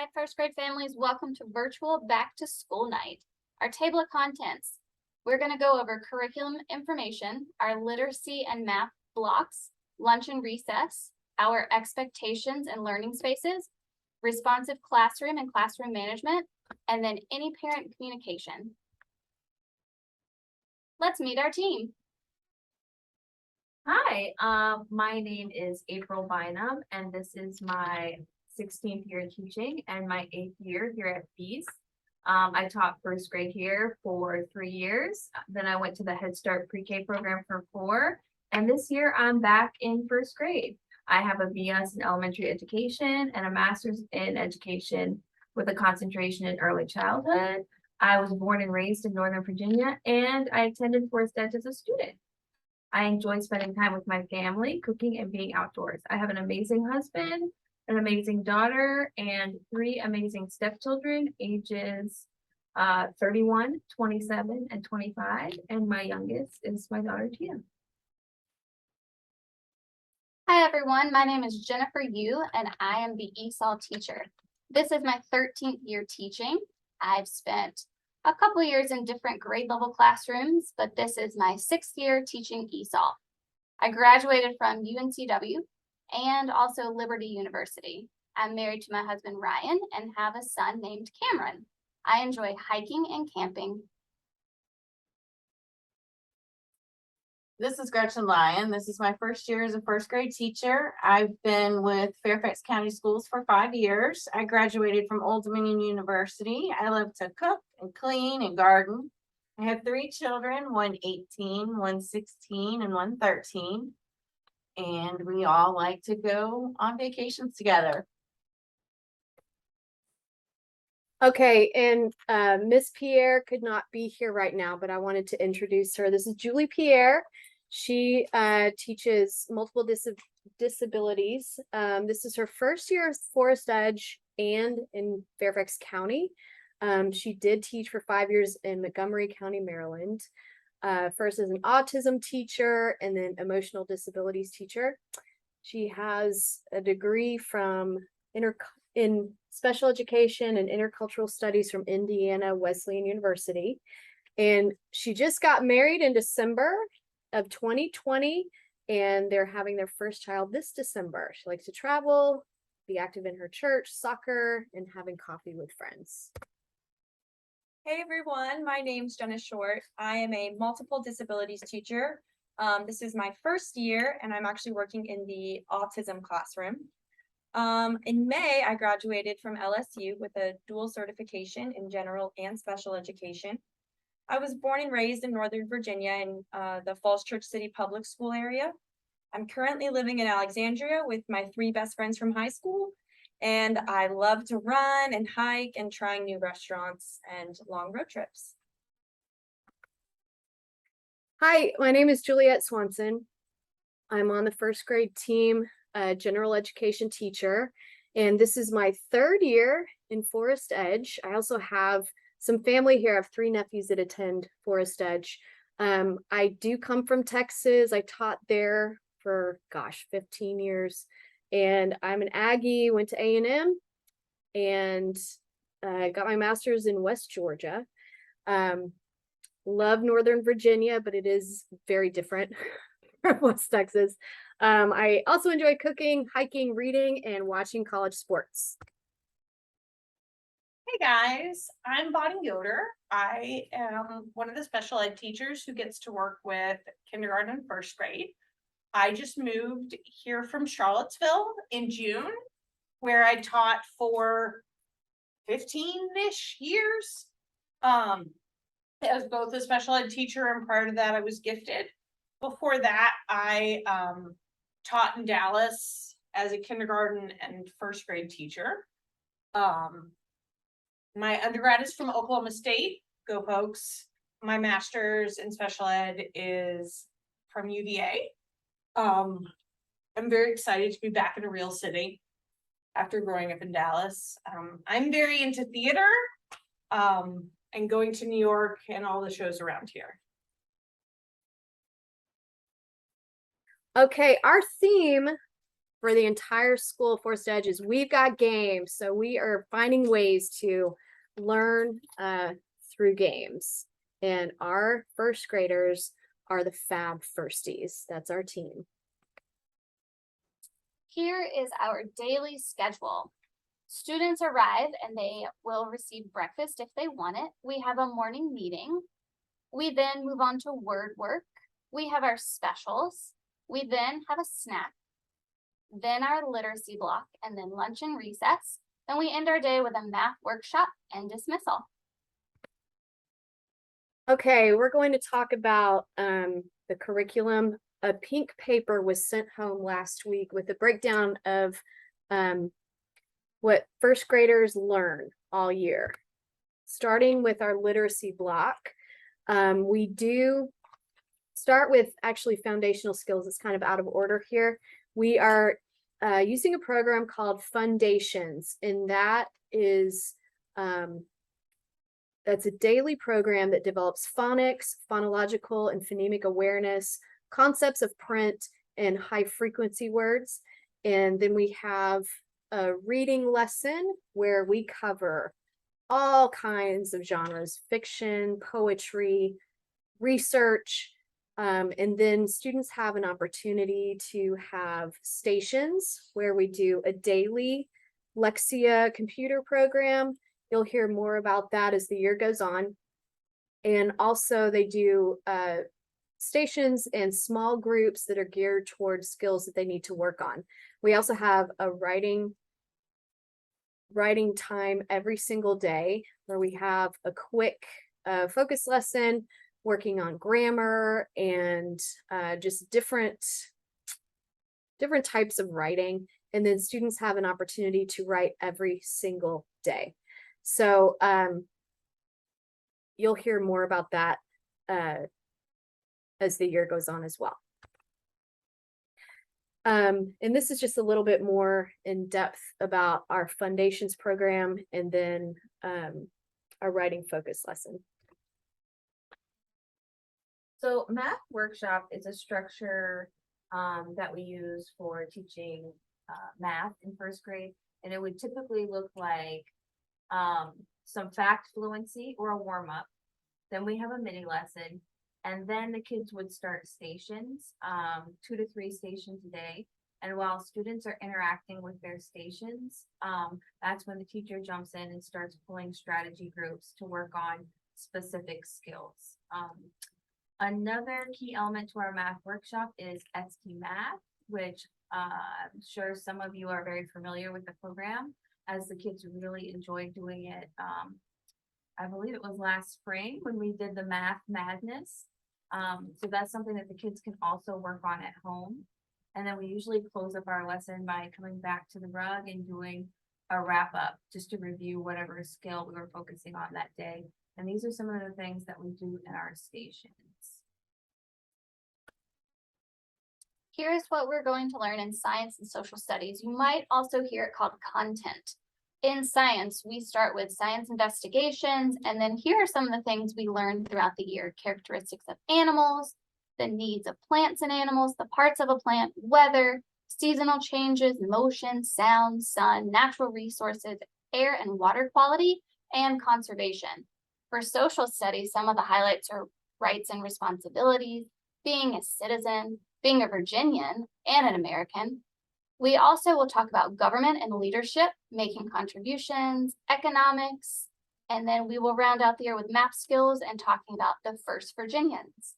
Hi, first grade families. Welcome to virtual back to school night. Our table of contents. We're going to go over curriculum information, our literacy and math blocks, lunch and recess, our expectations and learning spaces, responsive classroom and classroom management, and then any parent communication. Let's meet our team. Hi, my name is April Bynum, and this is my 16th year teaching and my 8th year here at Beast. I taught first grade here for 3 years. Then I went to the Head Start Pre-K program for 4, and this year I'm back in first grade. I have a BS in elementary education and a master's in education with a concentration in early childhood. I was born and raised in Northern Virginia, and I attended Forest Edge as a student. I enjoy spending time with my family, cooking, and being outdoors. I have an amazing husband, an amazing daughter, and 3 amazing stepchildren, ages 31, 27, and 25. And my youngest is my daughter, Tia. Hi, everyone. My name is Jennifer Yu, and I am the ESOL teacher. This is my 13th year teaching. I've spent a couple years in different grade level classrooms, but this is my 6th year teaching ESOL. I graduated from UNCW and also Liberty University. I'm married to my husband, Ryan, and have a son named Cameron. I enjoy hiking and camping. This is Gretchen Lyon. This is my first year as a first grade teacher. I've been with Fairfax County Schools for 5 years. I graduated from Old Dominion University. I love to cook and clean and garden. I have 3 children, one 18, one 16, and one 13. And we all like to go on vacations together. Okay, and Miss Pierre could not be here right now, but I wanted to introduce her. This is Julie Pierre. She teaches multiple disabilities. This is her first year at Forest Edge and in Fairfax County. She did teach for 5 years in Montgomery County, Maryland. First as an autism teacher and then emotional disabilities teacher. She has a degree from in special education and intercultural studies from Indiana Wesleyan University. And she just got married in December of 2020, and they're having their first child this December. She likes to travel, be active in her church, soccer, and having coffee with friends. Hey everyone, my name's Jenna Short. I am a multiple disabilities teacher. This is my first year and I'm actually working in the autism classroom. In May, I graduated from LSU with a dual certification in general and special education. I was born and raised in Northern Virginia in the Falls Church City public school area. I'm currently living in Alexandria with my 3 best friends from high school. And I love to run and hike and trying new restaurants and long road trips. Hi, my name is Juliet Swanson. I'm on the first grade team, general education teacher, and this is my 3rd year in Forest Edge. I also have some family here. I have 3 nephews that attend Forest Edge. I do come from Texas. I taught there for, 15 years. And I'm an Aggie, went to A&M, and got my master's in West Georgia. Love Northern Virginia, but it is very different from West Texas. I also enjoy cooking, hiking, reading, and watching college sports. Hey guys, I'm Bonnie Yoder. I am one of the special ed teachers who gets to work with kindergarten and first grade. I just moved here from Charlottesville in June, where I taught for 15-ish years. As both a special ed teacher, and prior to that I was gifted. Before that, I taught in Dallas as a kindergarten and first grade teacher. My undergrad is from Oklahoma State, go Pokes. My master's in special ed is from UVA. I'm very excited to be back in a real city after growing up in Dallas. I'm very into theater and going to New York and all the shows around here. Okay, our theme for the entire school of Forest Edge is we've got games. So we are finding ways to learn through games. And our first graders are the Fab Firsties. That's our team. Here is our daily schedule. Students arrive and they will receive breakfast if they want it. We have a morning meeting. We then move on to word work. We have our specials. We then have a snack, then our literacy block, and then lunch and recess. Then we end our day with a math workshop and dismissal. Okay, we're going to talk about the curriculum. A pink paper was sent home last week with a breakdown of what first graders learn all year. Starting with our literacy block, we do start with actually foundational skills. It's kind of out of order here. We are using a program called Fundations, and that is that's a daily program that develops phonics, phonological and phonemic awareness, concepts of print, and high frequency words. And then we have a reading lesson where we cover all kinds of genres: fiction, poetry, research. And then students have an opportunity to have stations where we do a daily Lexia computer program. You'll hear more about that as the year goes on. And also they do stations and small groups that are geared towards skills that they need to work on. We also have a writing time every single day where we have a quick focus lesson working on grammar and just different types of writing. And then students have an opportunity to write every single day. So you'll hear more about that as the year goes on as well. And this is just a little bit more in depth about our Foundations program and then our writing focus lesson. So math workshop is a structure that we use for teaching math in first grade. And it would typically look like some fact fluency or a warm up. Then we have a mini lesson. And then the kids would start stations, 2 to 3 stations a day. And while students are interacting with their stations, that's when the teacher jumps in and starts pulling strategy groups to work on specific skills. Another key element to our math workshop is ST Math, which I'm sure some of you are very familiar with the program, as the kids really enjoy doing it. I believe it was last spring when we did the Math Madness. So that's something that the kids can also work on at home. And then we usually close up our lesson by coming back to the rug and doing a wrap up just to review whatever skill we were focusing on that day. And these are some of the things that we do in our stations. Here's what we're going to learn in science and social studies. You might also hear it called content. In science, we start with science investigations, and then here are some of the things we learned throughout the year: characteristics of animals, the needs of plants and animals, the parts of a plant, weather, seasonal changes, motion, sound, sun, natural resources, air and water quality, and conservation. For social studies, some of the highlights are rights and responsibilities, being a citizen, being a Virginian and an American. We also will talk about government and leadership, making contributions, economics, and then we will round out the year with math skills and talking about the first Virginians.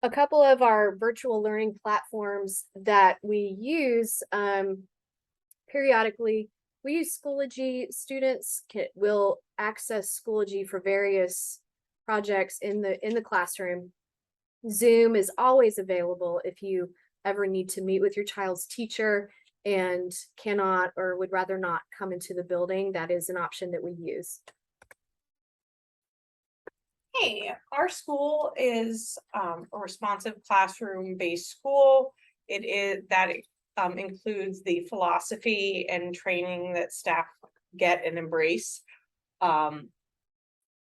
A couple of our virtual learning platforms that we use periodically, we use Schoology. Students will access Schoology for various projects in the classroom. Zoom is always available if you ever need to meet with your child's teacher and cannot or would rather not come into the building. That is an option that we use. Hey, our school is a responsive classroom-based school. It is that includes the philosophy and training that staff get and embrace.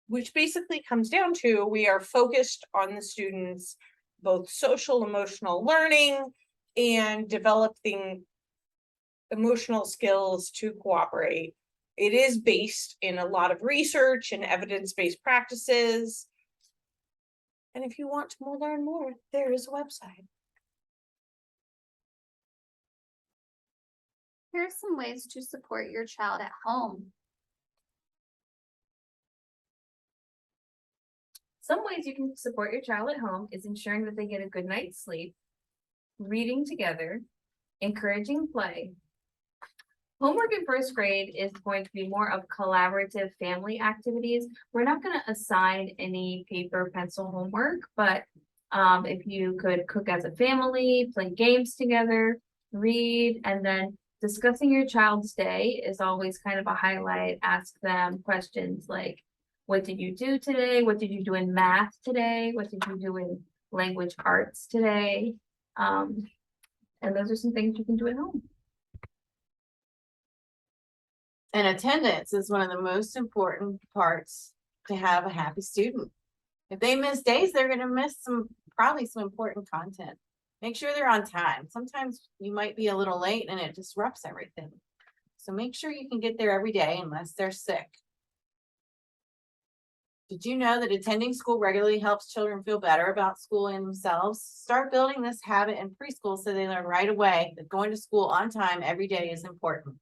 Which basically comes down to, we are focused on the students' both social, emotional learning, and developing emotional skills to cooperate. It is based in a lot of research and evidence-based practices. And if you want to learn more, there is a website. Here are some ways to support your child at home. Some ways you can support your child at home is ensuring that they get a good night's sleep, reading together, encouraging play. Homework in first grade is going to be more of collaborative family activities. We're not going to assign any paper pencil homework, but if you could cook as a family, play games together, read, and then discussing your child's day is always kind of a highlight. Ask them questions like, what did you do today? What did you do in math today? What did you do in language arts today? And those are some things you can do at home. And attendance is one of the most important parts to have a happy student. If they miss days, they're gonna miss probably some important content. Make sure they're on time. Sometimes you might be a little late and it disrupts everything. So make sure you can get there every day unless they're sick. Did you know that attending school regularly helps children feel better about school and themselves? Start building this habit in preschool so they learn right away that going to school on time every day is important.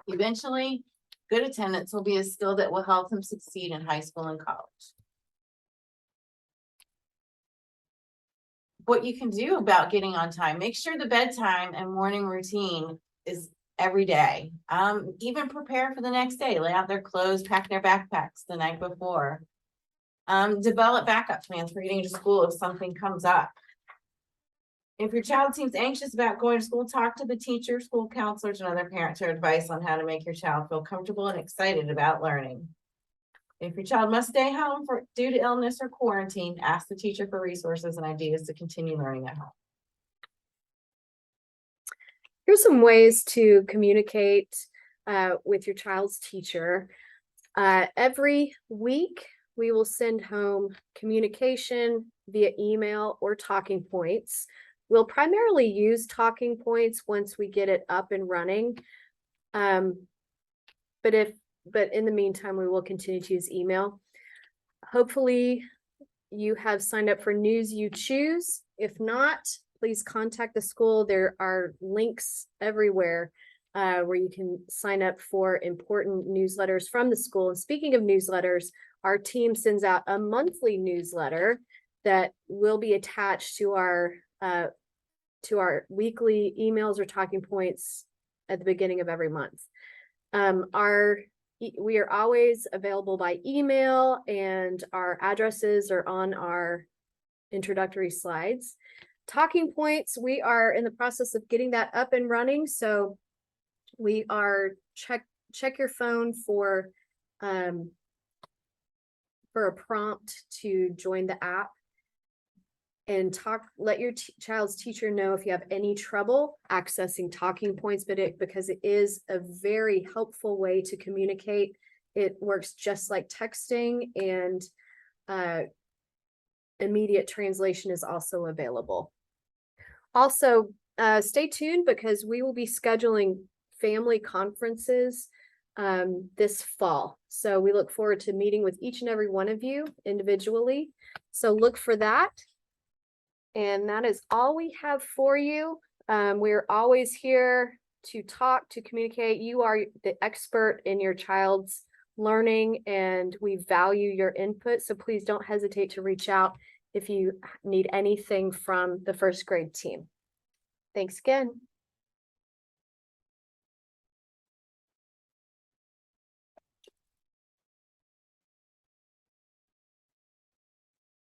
Eventually, good attendance will be a skill that will help them succeed in high school and college. What you can do about getting on time, make sure the bedtime and morning routine is every day. Even prepare for the next day, lay out their clothes, pack their backpacks the night before. Develop backup plans for getting to school if something comes up. If your child seems anxious about going to school, talk to the teacher, school counselors, and other parents for advice on how to make your child feel comfortable and excited about learning. If your child must stay home due to illness or quarantine, ask the teacher for resources and ideas to continue learning at home. Here's some ways to communicate with your child's teacher. Every week, we will send home communication via email or talking points. We'll primarily use talking points once we get it up and running. But in the meantime, we will continue to use email. Hopefully, you have signed up for News You Choose. If not, please contact the school. There are links everywhere where you can sign up for important newsletters from the school. And speaking of newsletters, our team sends out a monthly newsletter that will be attached to our weekly emails or talking points at the beginning of every month. We are always available by email, and our addresses are on our introductory slides. Talking points, we are in the process of getting that up and running. So we are check your phone for a prompt to join the app, and let your child's teacher know if you have any trouble accessing talking points, because it is a very helpful way to communicate. It works just like texting, and immediate translation is also available. Also, stay tuned because we will be scheduling family conferences this fall. So we look forward to meeting with each and every one of you individually. So look for that. And that is all we have for you. We're always here to talk, to communicate. You are the expert in your child's learning, and we value your input. So please don't hesitate to reach out if you need anything from the first grade team. Thanks again.